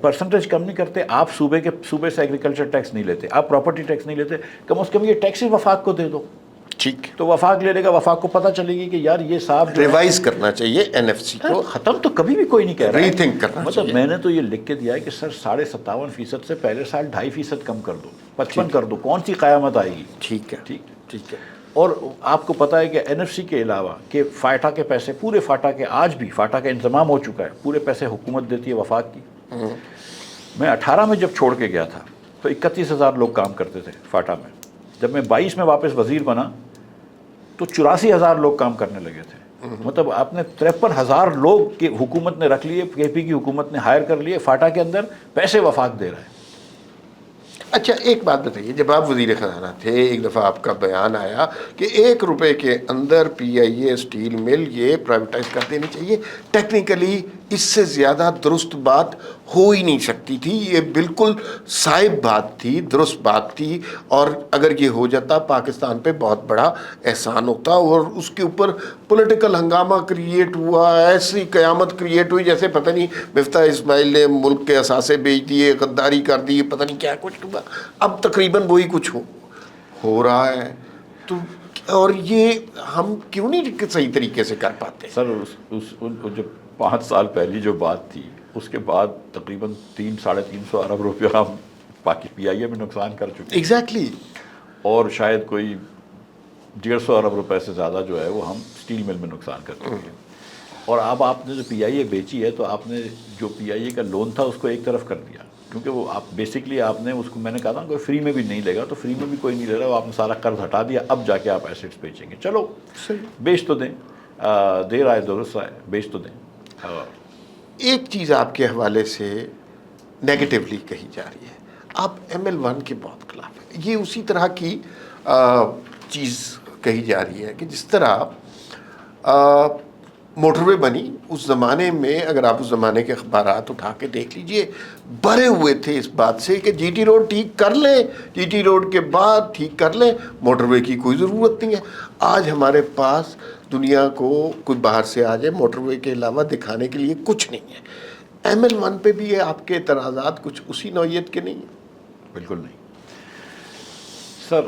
پرسنٹیج کم نہیں کرتے, آپ صوبے سے ایگریکلچر ٹیکس نہیں لیتے, آپ پراپرٹی ٹیکس نہیں لیتے, کم از کم یہ ٹیکس ہی وفاق کو دے دو. ٹھیک, تو وفاق لے لے گا, وفاق کو پتہ چلے گی کہ یار یہ صاحب ریوائز کرنا چاہیے NFC کو. ختم تو کبھی بھی کوئی نہیں کہہ رہا, ری تھنک کرنا چاہیے. مطلب میں نے تو یہ لکھ کے دیا ہے کہ سر 57.5% سے پہلے سال 2.5% کم کر دو, 55 کر دو, کون سی قیامت آئے گی. ٹھیک ہے, ٹھیک ہے. اور آپ کو پتہ ہے کہ NFC کے علاوہ کہ فاٹا کے پیسے, پورے فاٹا کے, آج بھی فاٹا کا انضمام ہو چکا ہے, پورے پیسے حکومت دیتی ہے وفاق کی. میں 18 میں جب چھوڑ کے گیا تھا تو 31,000 لوگ کام کرتے تھے فاٹا میں. جب میں 22 میں واپس وزیر بنا تو 84,000 لوگ کام کرنے لگے تھے. مطلب آپ نے 53,000 لوگ کی حکومت نے رکھ لیے, KP کی حکومت نے ہائر کر لیے, فاٹا کے اندر پیسے وفاق دے رہا ہے. اچھا ایک بات بتائیے, جب آپ وزیر خزانہ تھے ایک دفعہ آپ کا بیان آیا کہ 1 روپے کے اندر PIA اسٹیل مل یہ پرائیویٹائز کر دینی چاہیے, ٹیکنیکلی اس سے زیادہ درست بات ہو ہی نہیں سکتی تھی. یہ بالکل صائب بات تھی, درست بات تھی, اور اگر یہ ہو جاتا پاکستان پہ بہت بڑا احسان ہوتا. اور اس کے اوپر پولیٹیکل ہنگامہ کریٹ ہوا, ایسی قیامت کریٹ ہوئی جیسے پتہ نہیں مفتاح اسماعیل نے ملک کے اثاثے بیچ دیے, غداری کر دی, پتہ نہیں کیا کچھ ہوا. اب تقریباً وہی کچھ ہو رہا ہے. تو اور یہ ہم کیوں نہیں صحیح طریقے سے کر پاتے؟ سر جو 5 سال پہلی جو بات تھی, اس کے بعد تقریباً 300-350 ارب روپیہ ہم پی آئی اے میں نقصان کر چکے ہیں. ایگزیکٹلی. اور شاید کوئی 150 ارب روپے سے زیادہ جو ہے وہ ہم اسٹیل مل میں نقصان کر چکے ہیں. اور اب آپ نے جو پی آئی اے بیچی ہے, تو آپ نے جو پی آئی اے کا لون تھا اس کو ایک طرف کر دیا, کیونکہ وہ آپ بیسکلی آپ نے اس کو, میں نے کہا تھا کوئی فری میں بھی نہیں لے گا, تو فری میں بھی کوئی نہیں لے رہا, وہ آپ نے سارا قرض ہٹا دیا, اب جا کے آپ ایسیٹس بیچیں گے. چلو بیچ تو دیں, دیر آئے درست آئے, بیچ تو دیں. ایک چیز آپ کے حوالے سے نیگیٹیولی کہی جا رہی ہے, آپ ML1 کے بہت خلاف ہیں. یہ اسی طرح کی چیز کہی جا رہی ہے کہ جس طرح موٹر وے بنی اس زمانے میں, اگر آپ اس زمانے کے اخبارات اٹھا کے دیکھ لیجئے, بھرے ہوئے تھے اس بات سے کہ جی ٹی روڈ ٹھیک کر لیں, جی ٹی روڈ کے بعد ٹھیک کر لیں, موٹر وے کی کوئی ضرورت نہیں ہے. آج ہمارے پاس دنیا کو کوئی باہر سے آ جائے, موٹر وے کے علاوہ دکھانے کے لیے کچھ نہیں ہے. ML1 پہ بھی یہ آپ کے اعتراضات کچھ اسی نوعیت کے نہیں ہیں؟ بالکل نہیں سر.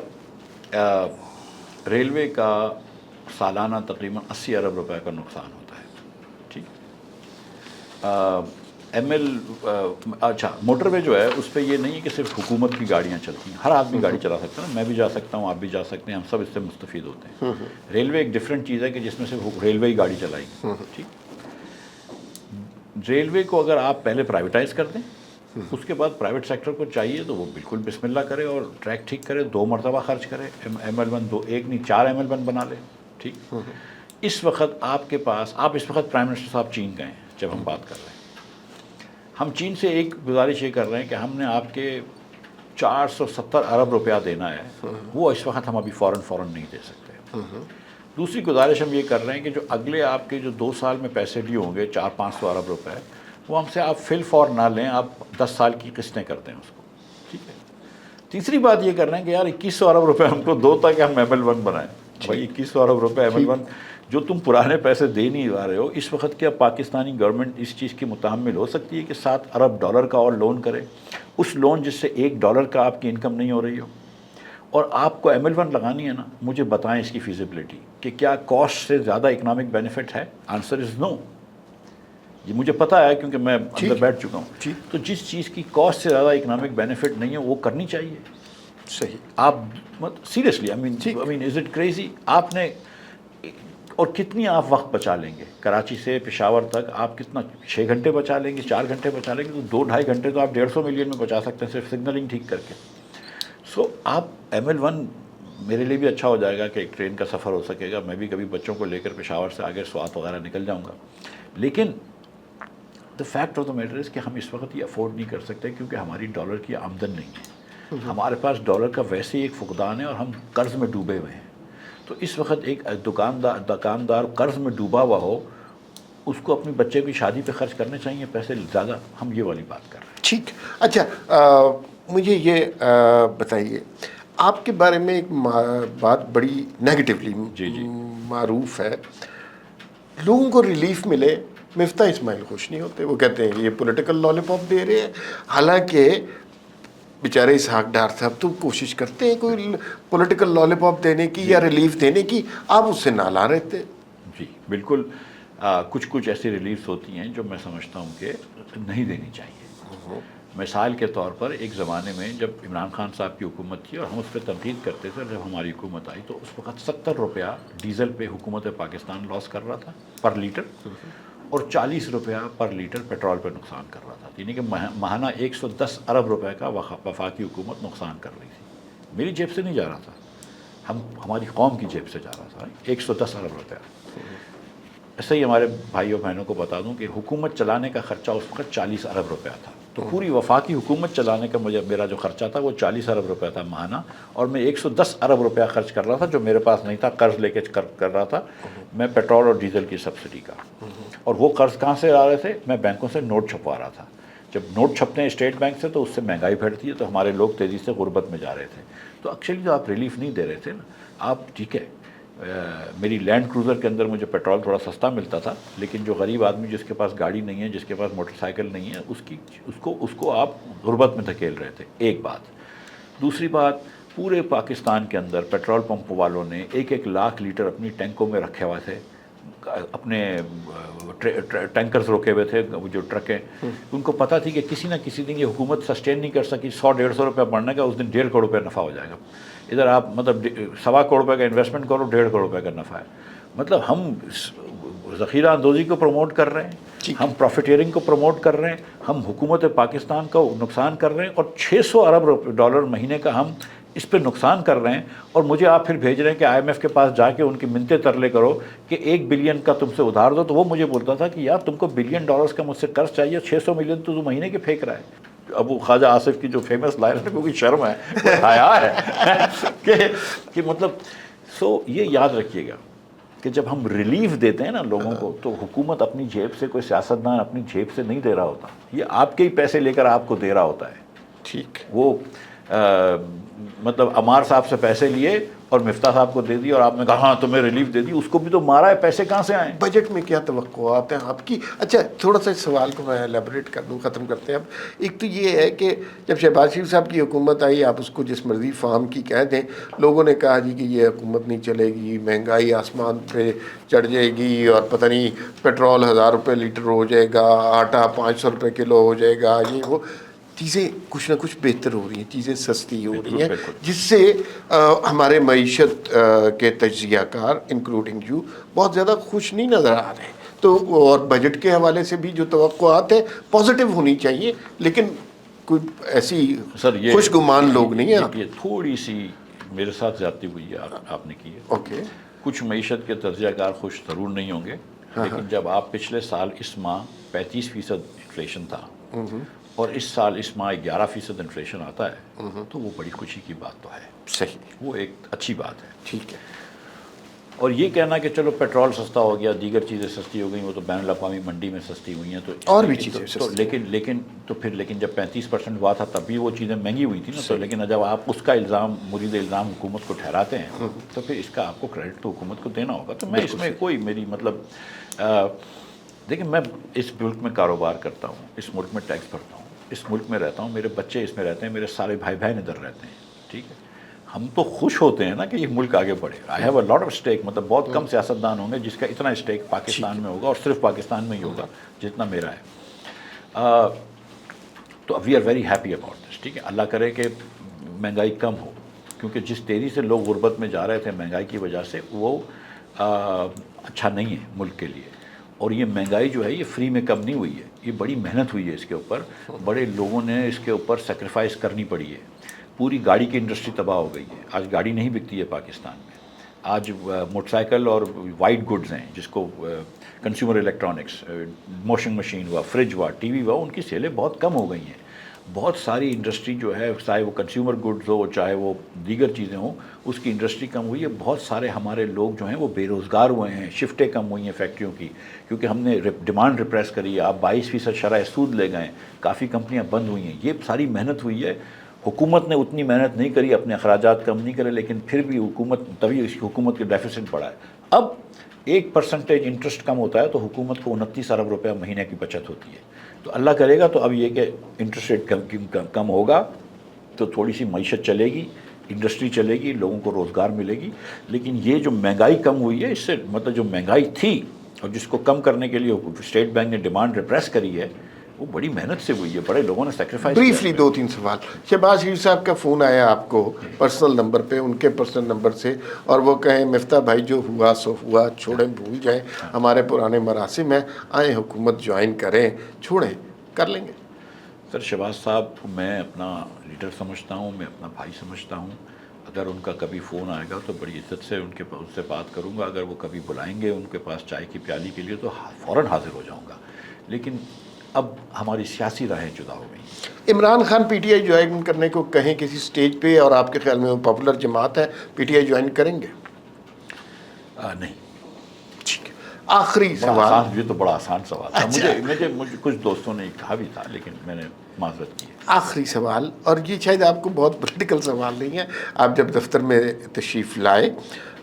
ریلوے کا سالانہ تقریباً 80 ارب روپے کا نقصان ہوتا ہے. ٹھیک. اچھا, موٹر وے جو ہے اس پہ یہ نہیں ہے کہ صرف حکومت کی گاڑیاں چلتی ہیں, ہر آدمی گاڑی چلا سکتا ہے. میں بھی جا سکتا ہوں, آپ بھی جا سکتے ہیں, ہم سب اس سے مستفید ہوتے ہیں. ریلوے ایک ڈفرینٹ چیز ہے کہ جس میں صرف ریلوے ہی گاڑی چلائے گی. ٹھیک. ریلوے کو اگر آپ پہلے پرائیویٹائز کر دیں, اس کے بعد پرائیویٹ سیکٹر کو چاہیے تو وہ بالکل بسم اللہ کرے اور ٹریک ٹھیک کرے, 2 مرتبہ خرچ کرے, ML1 2 ایک نہیں 4 ML1 بنا لے. ٹھیک. اس وقت آپ کے پاس, آپ اس وقت پرائم منسٹر صاحب چین گئے ہیں جب ہم بات کر رہے ہیں, ہم چین سے ایک گزارش یہ کر رہے ہیں کہ ہم نے آپ کے 470 ارب روپیہ دینا ہے, وہ اس وقت ہم ابھی فوراً نہیں دے سکتے. دوسری گزارش ہم یہ کر رہے ہیں کہ جو اگلے آپ کے جو 2 سال میں پیسے ڈیو ہوں گے 400-500 ارب روپے, وہ ہم سے آپ فل فور نہ لیں, آپ 10 سال کی قسطیں کر دیں اس کو. ٹھیک ہے. تیسری بات یہ کر رہے ہیں کہ یار 2100 ارب روپے ہم کو دو تاکہ ہم ML1 بنائیں. بھائی 2100 ارب روپے ML1 جو تم پرانے پیسے دے نہیں آ رہے ہو, اس وقت کیا پاکستانی گورنمنٹ اس چیز کی متحمل ہو سکتی ہے کہ 7 ارب ڈالر کا اور لون کرے, اس لون جس سے $1 کا آپ کی انکم نہیں ہو رہی ہو, اور آپ کو ML1 لگانی ہے نا؟ مجھے بتائیں اس کی فیزیبلٹی کہ کیا کاسٹ سے زیادہ اکنامک بینیفٹ ہے. آنسر از نو. یہ مجھے پتہ ہے کیونکہ میں اندر بیٹھ چکا ہوں. تو جس چیز کی کاسٹ سے زیادہ اکنامک بینیفٹ نہیں ہے وہ کرنی چاہیے. صحیح. آپ seriously I mean is it crazy? آپ نے, اور کتنی آپ وقت بچا لیں گے کراچی سے پشاور تک, آپ کتنا 6 گھنٹے بچا لیں گے, 4 گھنٹے بچا لیں گے, تو 2-2.5 گھنٹے تو آپ 150 ملین میں بچا سکتے ہیں صرف سگنلنگ ٹھیک کر کے. سو آپ ML1 میرے لیے بھی اچھا ہو جائے گا کہ ایک ٹرین کا سفر ہو سکے گا, میں بھی کبھی بچوں کو لے کر پشاور سے آگے سوات وغیرہ نکل جاؤں گا. لیکن the fact of the matter is کہ ہم اس وقت یہ افورڈ نہیں کر سکتے کیونکہ ہماری ڈالر کی آمدن نہیں ہے. ہمارے پاس ڈالر کا ویسے ہی ایک فقدان ہے اور ہم قرض میں ڈوبے ہوئے ہیں. تو اس وقت ایک دکاندار قرض میں ڈوبا ہوا ہو, اس کو اپنے بچے کی شادی پہ خرچ کرنے چاہیے پیسے زیادہ. ہم یہ والی بات کر رہے ہیں. ٹھیک. اچھا, مجھے یہ بتائیے, آپ کے بارے میں ایک بات بڑی نیگیٹیولی معروف ہے, لوگوں کو ریلیف ملے, مفتاح اسماعیل خوش نہیں ہوتے. وہ کہتے ہیں یہ پولیٹیکل لالی پاپ دے رہے ہیں, حالانکہ بیچارے اسحاق ڈار صاحب تو کوشش کرتے ہیں کوئی پولیٹیکل لالی پاپ دینے کی یا ریلیف دینے کی, آپ اس سے نالا رہتے. جی بالکل. کچھ ایسی ریلیفز ہوتی ہیں جو میں سمجھتا ہوں کہ نہیں دینی چاہیے. مثال کے طور پر ایک زمانے میں جب عمران خان صاحب کی حکومت تھی اور ہم اس پہ تنقید کرتے تھے, جب ہماری حکومت آئی تو اس وقت 70 روپیہ ڈیزل پہ حکومت پاکستان لاس کر رہا تھا پر لیٹر, اور 40 روپیہ پر لیٹر پیٹرول پہ نقصان کر رہا تھا. یعنی کہ ماہانہ 110 ارب روپے کا وفاقی حکومت نقصان کر رہی تھی. میری جیب سے نہیں جا رہا تھا, ہماری قوم کی جیب سے جا رہا تھا 110 ارب روپیہ. ایسے ہی ہمارے بھائیوں بہنوں کو بتا دوں کہ حکومت چلانے کا خرچہ اس وقت 40 ارب روپیہ تھا. تو پوری وفاقی حکومت چلانے کا میرا جو خرچہ تھا وہ 40 ارب روپے تھا ماہانہ، اور میں 110 ارب روپیہ خرچ کر رہا تھا جو میرے پاس نہیں تھا، قرض لے کے کر رہا تھا میں پیٹرول اور ڈیزل کی سبسڈی کا۔ اور وہ قرض کہاں سے آ رہے تھے؟ میں بینکوں سے نوٹ چھپوا رہا تھا۔ جب نوٹ چھپتے ہیں اسٹیٹ بینک سے تو اس سے مہنگائی بڑھتی ہے، تو ہمارے لوگ تیزی سے غربت میں جا رہے تھے۔ تو ایکچولی جو آپ ریلیف نہیں دے رہے تھے نا، آپ ٹھیک ہے میری لینڈ کروزر کے اندر مجھے پیٹرول تھوڑا سستا ملتا تھا، لیکن جو غریب آدمی جس کے پاس گاڑی نہیں ہے، جس کے پاس موٹر سائیکل نہیں ہے، اس کو آپ غربت میں دھکیل رہے تھے، ایک بات۔ دوسری بات، پورے پاکستان کے اندر پیٹرول پمپ والوں نے 1 لاکھ لیٹر اپنی ٹینکوں میں رکھے ہوئے تھے، اپنے ٹینکرز روکے ہوئے تھے، جو ٹرکیں، ان کو پتہ تھی کہ کسی نہ کسی دن یہ حکومت سسٹین نہیں کر سکی، 100-150 روپے بڑھنے کا، اس دن 1.5 کروڑ روپے نفع ہو جائے گا۔ ادھر آپ مطلب 1.25 کروڑ روپے کا انویسٹمنٹ کرو، 1.5 کروڑ روپے کا نفع ہے۔ مطلب ہم ذخیرہ اندوزی کو پروموٹ کر رہے ہیں، ہم پروفیٹیئرنگ کو پروموٹ کر رہے ہیں، ہم حکومت پاکستان کو نقصان کر رہے ہیں، اور 600 ارب ڈالر مہینے کا ہم اس پہ نقصان کر رہے ہیں، اور مجھے آپ پھر بھیج رہے ہیں کہ IMF کے پاس جا کے ان کی منتیں ترلے کرو کہ 1 بلین کا تم سے ادھار دو۔ تو وہ مجھے بولتا تھا کہ یار تم کو $1 بلین کا مجھ سے قرض چاہیے، 600 ملین تو مہینے کے پھینک رہا ہے۔ ابو خواجہ آصف کی جو فیمس لائن ہے، کیونکہ شرم ہے، حیا ہے کہ مطلب یہ یاد رکھیے گا کہ جب ہم ریلیف دیتے ہیں نا لوگوں کو، تو حکومت اپنی جیب سے، کوئی سیاستدان اپنی جیب سے نہیں دے رہا ہوتا، یہ آپ کے ہی پیسے لے کر آپ کو دے رہا ہوتا ہے۔ ٹھیک، وہ مطلب عمار صاحب سے پیسے لیے اور مفتاح صاحب کو دے دی، اور آپ نے کہا ہاں تمہیں ریلیف دے دی، اس کو بھی تو مارا ہے، پیسے کہاں سے آئیں؟ بجٹ میں کیا توقعات ہیں آپ کی؟ اچھا تھوڑا سا اس سوال کو میں ایلیبریٹ کر دوں، ختم کرتے ہیں اب۔ ایک تو یہ ہے کہ جب شہباز شریف صاحب کی حکومت آئی، آپ اس کو جس مرضی فارم کی کہہ دیں، لوگوں نے کہا جی کہ یہ حکومت نہیں چلے گی، مہنگائی آسمان پہ چڑھ جائے گی، اور پتہ نہیں پیٹرول 1000 روپے لیٹر ہو جائے گا، آٹا 500 روپے کلو ہو جائے گا، یہ وہ چیزیں کچھ نہ کچھ بہتر ہو رہی ہیں، چیزیں سستی ہو رہی ہیں، جس سے ہمارے معیشت کے تجزیہ کار انکلوڈنگ یو بہت زیادہ خوش نہیں نظر آ رہے۔ تو اور بجٹ کے حوالے سے بھی جو توقعات ہیں پازیٹیو ہونی چاہیے، لیکن کوئی ایسی خوش گمان لوگ نہیں ہیں۔ یہ تھوڑی سی میرے ساتھ زیادتی ہوئی ہے، آپ نے کی ہے۔ اوکے، کچھ معیشت کے تجزیہ کار خوش ضرور نہیں ہوں گے، لیکن جب آپ پچھلے سال اس ماہ 35% انفلیشن تھا، اور اس سال اس ماہ 11% انفلیشن آتا ہے، تو وہ بڑی خوشی کی بات تو ہے، صحیح، وہ ایک اچھی بات ہے۔ ٹھیک ہے۔ اور یہ کہنا کہ چلو پیٹرول سستا ہو گیا، دیگر چیزیں سستی ہو گئیں، وہ تو بین الاقوامی منڈی میں سستی ہوئی ہیں، تو اور بھی چیزیں سستی، لیکن جب 35% ہوا تھا تب بھی وہ چیزیں مہنگی ہوئی تھی نا، تو لیکن جب آپ اس کا مرید الزام حکومت کو ٹھہراتے ہیں، تو پھر اس کا آپ کو کریڈٹ تو حکومت کو دینا ہوگا۔ تو میں اس میں کوئی میری مطلب دیکھیں، میں اس ملک میں کاروبار کرتا ہوں، اس ملک میں ٹیکس بھرتا ہوں، اس ملک میں رہتا ہوں، میرے بچے اس میں رہتے ہیں، میرے سارے بھائی بہن ادھر رہتے ہیں، ٹھیک ہے۔ ہم تو خوش ہوتے ہیں نا کہ یہ ملک آگے بڑھے۔ I have a lot of stack, مطلب بہت کم سیاستدان ہوں گے جس کا اتنا اسٹیک پاکستان میں ہوگا، اور صرف پاکستان میں ہی ہوگا جتنا میرا ہے۔ تو we are very happy about this, ٹھیک ہے۔ اللہ کرے کہ مہنگائی کم ہو، کیونکہ جس تیزی سے لوگ غربت میں جا رہے تھے مہنگائی کی وجہ سے، وہ اچھا نہیں ہے ملک کے لیے۔ اور یہ مہنگائی جو ہے یہ فری میں کم نہیں ہوئی ہے، یہ بڑی محنت ہوئی ہے اس کے اوپر، بڑے لوگوں نے اس کے اوپر سیکریفائس کرنی پڑی ہے۔ پوری گاڑی کی انڈسٹری تباہ ہو گئی ہے، آج گاڑی نہیں بکتی ہے پاکستان میں، آج موٹر سائیکل اور وائٹ گڈز ہیں، جس کو کنزیومر الیکٹرانکس، واشنگ مشین ہوا، فریج ہوا، ٹی وی ہوا، ان کی سیلیں بہت کم ہو گئی ہیں۔ بہت ساری انڈسٹری جو ہے، چاہے وہ کنزیومر گڈز ہو، چاہے وہ دیگر چیزیں ہوں، اس کی انڈسٹری کم ہوئی ہے۔ بہت سارے ہمارے لوگ جو ہیں وہ بے روزگار ہوئے ہیں، شفٹیں کم ہوئی ہیں فیکٹریوں کی، کیونکہ ہم نے ڈیمانڈ ریپریس کری ہے۔ آپ 22% شرح سود لے گئے، کافی کمپنیاں بند ہوئی ہیں، یہ ساری محنت ہوئی ہے۔ حکومت نے اتنی محنت نہیں کری، اپنے اخراجات کم نہیں کرے، لیکن پھر بھی تبھی اس حکومت کے ڈیفیسٹ بڑھا ہے۔ اب 1% انٹرسٹ کم ہوتا ہے تو حکومت کو 29 ارب روپیہ مہینے کی بچت ہوتی ہے۔ تو اللہ کرے گا تو اب یہ کہ انٹرسٹ ریٹ کم ہوگا تو تھوڑی سی معیشت چلے گی، انڈسٹری چلے گی، لوگوں کو روزگار ملے گی۔ لیکن یہ جو مہنگائی کم ہوئی ہے، اس سے مطلب جو مہنگائی تھی اور جس کو کم کرنے کے لیے اسٹیٹ بینک نے ڈیمانڈ ریپریس کری ہے، وہ بڑی محنت سے ہوئی ہے، بڑے لوگوں نے سیکریفائس کیا۔ بریفلی 2-3 سوال۔ شہباز شریف صاحب کا فون آیا آپ کو پرسنل نمبر پہ، ان کے پرسنل نمبر سے، اور وہ کہیں مفتاح بھائی جو ہوا سو ہوا، چھوڑیں، بھول جائیں، ہمارے پرانے مراسم ہیں، آئیں حکومت جوائن کریں، چھوڑیں، کر لیں گے؟ سر، شہباز صاحب کو میں اپنا لیڈر سمجھتا ہوں، میں اپنا بھائی سمجھتا ہوں۔ اگر ان کا کبھی فون آئے گا تو بڑی عزت سے ان سے بات کروں گا۔ اگر وہ کبھی بلائیں گے ان کے پاس چائے کی پیالی کے لیے تو فوراً حاضر ہو جاؤں گا۔ لیکن اب ہماری سیاسی راہیں جدا ہو گئی. Imran Khan P T I join کرنے کو کہیں کسی سٹیج پہ، اور آپ کے خیال میں وہ پاپولر جماعت ہے، پی ٹی آئی جوائن کریں گے؟ نہیں. ٹھیک ہے، آخری بڑا سوال. آسان، یہ تو بڑا آسان سوال تھا. اچھا. مجھے کچھ دوستوں نے کہا بھی تھا لیکن میں نے معذرت کی ہے. آخری سوال، اور یہ شاید آپ کو بہت پولیٹیکل سوال نہیں ہے. آپ جب دفتر میں تشریف لائے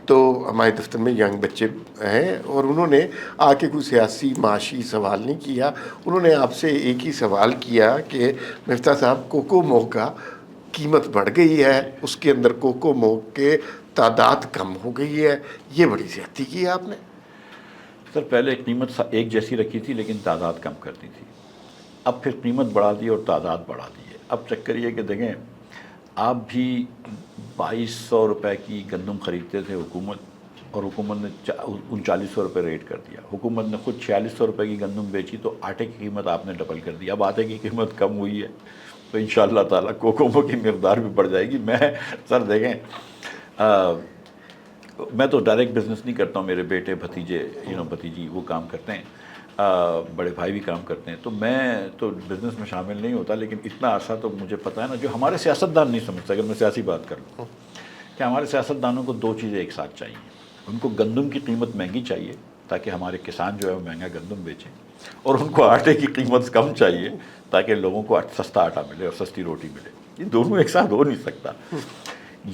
تو ہمارے دفتر میں ینگ بچے ہیں، اور انہوں نے آ کے کوئی سیاسی معاشی سوال نہیں کیا. انہوں نے آپ سے ایک ہی سوال کیا کہ مفتاح صاحب، کوکو مو کا قیمت بڑھ گئی ہے، اس کے اندر کوکو مو کے تعداد کم ہو گئی ہے، یہ بڑی زیادتی کی ہے آپ نے. سر پہلے قیمت ایک جیسی رکھی تھی لیکن تعداد کم کرتی تھی. اب پھر قیمت بڑھا دی اور تعداد بڑھا دی ہے. اب چکر یہ کہ دیکھیں، آپ بھی 2200 روپے کی گندم خریدتے تھے حکومت، اور حکومت نے 3900 روپے ریٹ کر دیا. حکومت نے خود 4600 روپے کی گندم بیچی تو آٹے کی قیمت آپ نے ڈبل کر دی. اب آٹے کی قیمت کم ہوئی ہے تو انشاءاللہ تعالیٰ کوکومو کی مقدار بھی بڑھ جائے گی. میں سر دیکھیں، میں تو ڈائریکٹ بزنس نہیں کرتا ہوں، میرے بیٹے بھتیجے بھتیجی وہ کام کرتے ہیں، بڑے بھائی بھی کام کرتے ہیں، تو میں تو بزنس میں شامل نہیں ہوتا. لیکن اتنا عرصہ تو مجھے پتہ ہے نا، جو ہمارے سیاستدان نہیں سمجھتا. اگر میں سیاسی بات کر لوں کہ ہمارے سیاستدانوں کو دو چیزیں ایک ساتھ چاہیے. ان کو گندم کی قیمت مہنگی چاہیے تاکہ ہمارے کسان جو ہے وہ مہنگا گندم بیچیں، اور ان کو آٹے کی قیمت کم چاہیے تاکہ لوگوں کو سستا آٹا ملے اور سستی روٹی ملے. یہ دونوں ایک ساتھ ہو نہیں سکتا.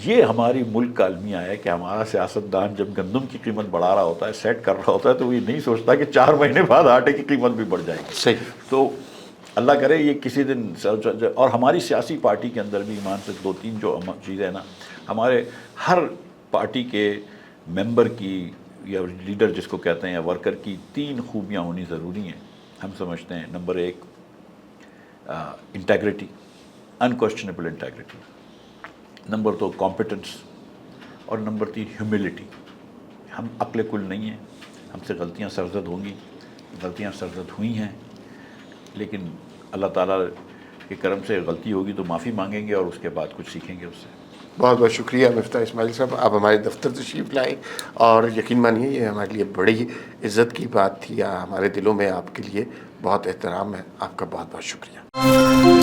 یہ ہماری ملک کا المیہ ہے کہ ہمارا سیاستدان جب گندم کی قیمت بڑھا رہا ہوتا ہے، سیٹ کر رہا ہوتا ہے، تو وہ یہ نہیں سوچتا کہ 4 مہینے بعد آٹے کی قیمت بھی بڑھ جائے گی. صحیح. تو اللہ کرے یہ کسی دن. اور ہماری سیاسی پارٹی کے اندر بھی ایمان سے 2-3 جو چیزیں ہیں نا، ہمارے ہر پارٹی کے ممبر کی یا لیڈر جس کو کہتے ہیں یا ورکر کی 3 خوبیاں ہونی ضروری ہیں. ہم سمجھتے ہیں number 1 integrity, unquestionable integrity. Number 2 competence, اور نمبر 3 ہیوملٹی. ہم عقل کل نہیں ہیں، ہم سے غلطیاں سرزد ہوں گی، غلطیاں سرزد ہوئی ہیں، لیکن اللہ تعالیٰ کے کرم سے غلطی ہوگی تو معافی مانگیں گے اور اس کے بعد کچھ سیکھیں گے اس سے. بہت بہت شکریہ مفتاح اسماعیل صاحب، آپ ہمارے دفتر تشریف لائے، اور یقین مانیے یہ ہمارے لیے بڑی عزت کی بات تھی. ہمارے دلوں میں آپ کے لیے بہت احترام ہے. آپ کا بہت بہت شکریہ.